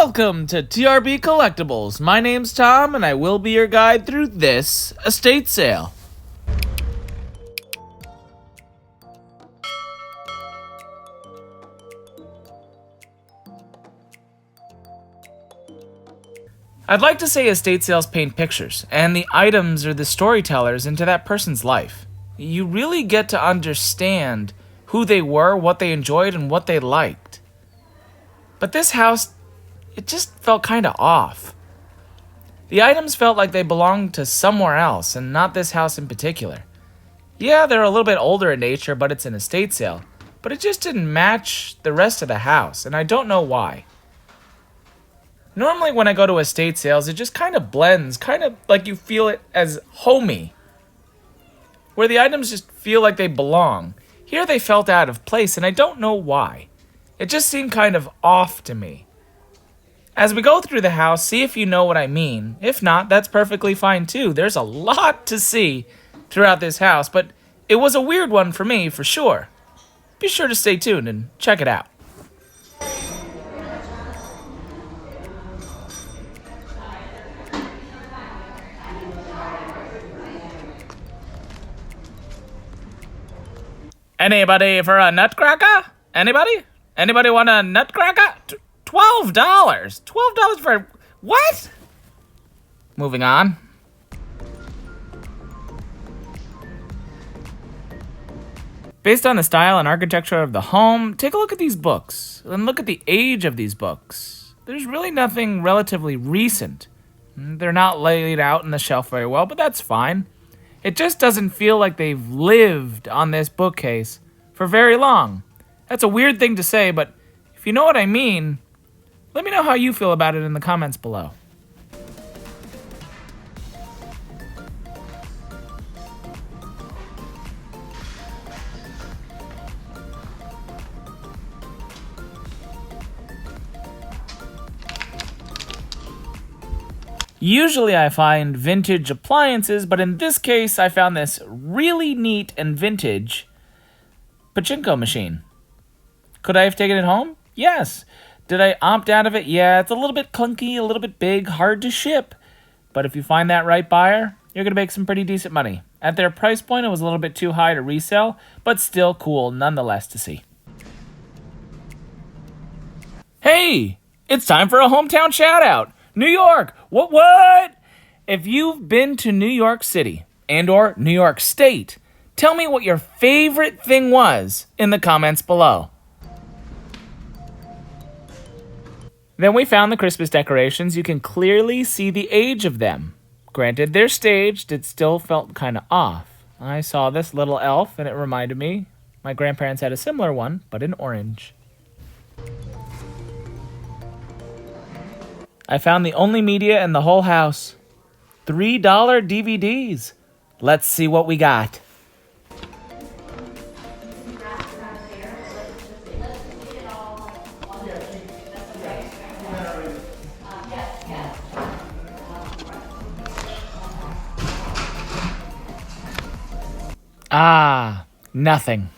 Welcome to TRB Collectibles. My name's Tom, and I will be your guide through this estate sale. I'd like to say estate sales paint pictures, and the items are the storytellers into that person's life. You really get to understand who they were, what they enjoyed, and what they liked. But this house, it just felt kind of off. The items felt like they belonged to somewhere else, and not this house in particular. Yeah, they're a little bit older in nature, but it's an estate sale. But it just didn't match the rest of the house, and I don't know why. Normally when I go to estate sales, it just kind of blends, kind of like you feel it as homey, where the items just feel like they belong. Here they felt out of place, and I don't know why. It just seemed kind of off to me. As we go through the house, see if you know what I mean. If not, that's perfectly fine too. There's a lot to see throughout this house, but it was a weird one for me, for sure. Be sure to stay tuned and check it out. Anybody for a nutcracker? Anybody? Anybody want a nutcracker? $12. $12 for what? Moving on. Based on the style and architecture of the home, take a look at these books and look at the age of these books. There's really nothing relatively recent. They're not laid out on the shelf very well, but that's fine. It just doesn't feel like they've lived on this bookcase for very long. That's a weird thing to say, but if you know what I mean, let me know how you feel about it in the comments below. Usually I find vintage appliances, but in this case I found this really neat and vintage pachinko machine. Could I have taken it home? Yes. Did I opt out of it? Yeah, it's a little bit clunky, a little bit big, hard to ship. But if you find that right buyer, you're going to make some pretty decent money. At their price point, it was a little bit too high to resell, but still cool nonetheless to see. Hey, it's time for a hometown shout out. New York, what? If you've been to New York City and or New York State, tell me what your favorite thing was in the comments below. Then we found the Christmas decorations. You can clearly see the age of them. Granted, they're staged, it still felt kind of off. I saw this little elf and it reminded me. My grandparents had a similar one, but in orange. I found the only media in the whole house. $3 DVDs. Let's see what we got. Ah, nothing.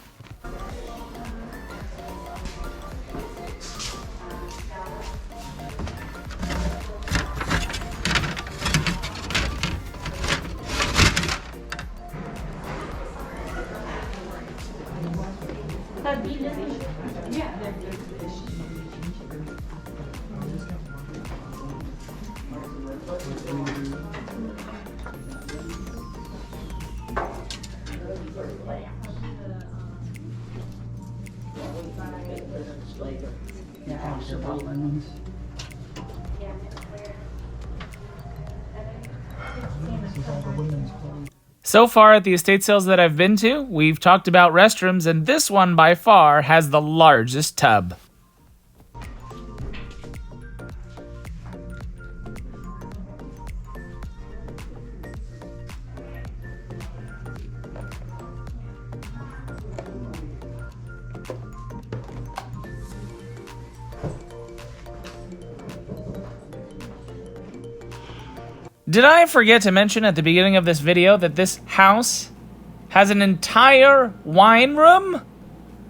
So far at the estate sales that I've been to, we've talked about restrooms, and this one by far has the largest tub. Did I forget to mention at the beginning of this video that this house has an entire wine room?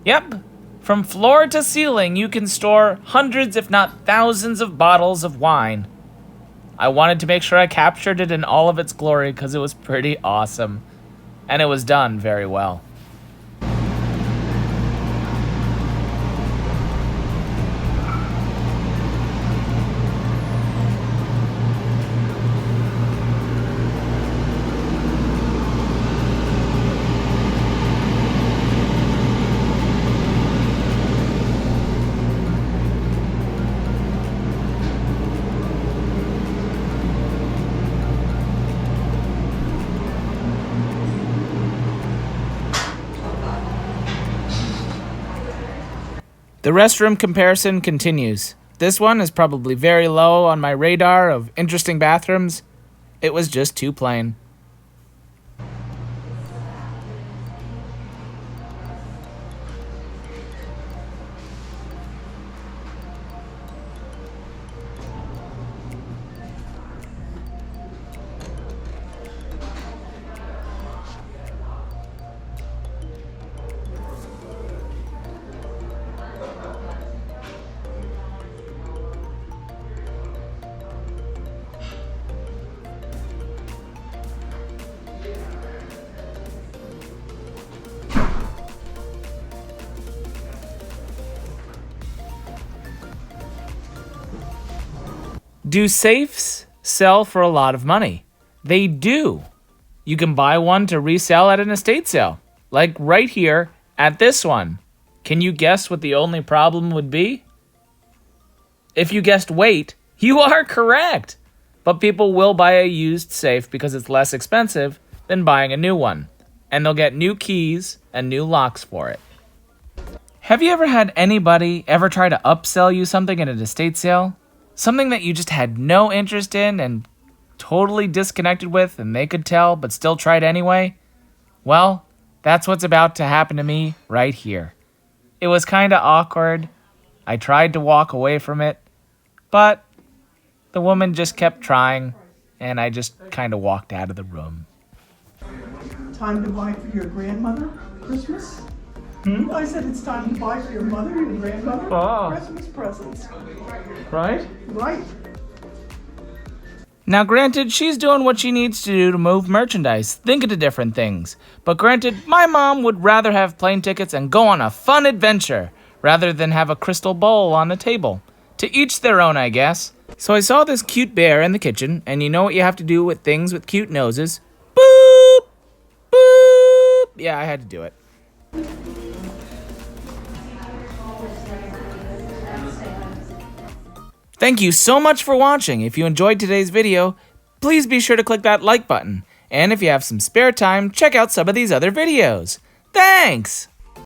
Yep, From floor to ceiling, you can store hundreds, if not thousands, of bottles of wine. I wanted to make sure I captured it in all of its glory because it was pretty awesome. And it was done very well. The restroom comparison continues. This one is probably very low on my radar of interesting bathrooms. It was just too plain. Do safes sell for a lot of money? They do. You can buy one to resell at an estate sale, like right here at this one. Can you guess what the only problem would be? If you guessed weight, you are correct. But people will buy a used safe because it's less expensive than buying a new one. And they'll get new keys and new locks for it. Have you ever had anybody ever try to upsell you something at an estate sale? Something that you just had no interest in and totally disconnected with, and they could tell but still tried anyway? Well, that's what's about to happen to me right here. It was kind of awkward. I tried to walk away from it, but the woman just kept trying, and I just kind of walked out of the room. Time to buy for your grandmother Christmas? I said it's time to buy for your mother and your grandmother Christmas presents. Right? Right. Now, granted, she's doing what she needs to do to move merchandise, thinking of different things. But granted, my mom would rather have plane tickets and go on a fun adventure, rather than have a crystal bowl on the table. To each their own, I guess. So I saw this cute bear in the kitchen, and you know what you have to do with things with cute noses? Boop! Boop! Yeah, I had to do it. Thank you so much for watching. If you enjoyed today's video, please be sure to click that like button. And if you have some spare time, check out some of these other videos. Thanks!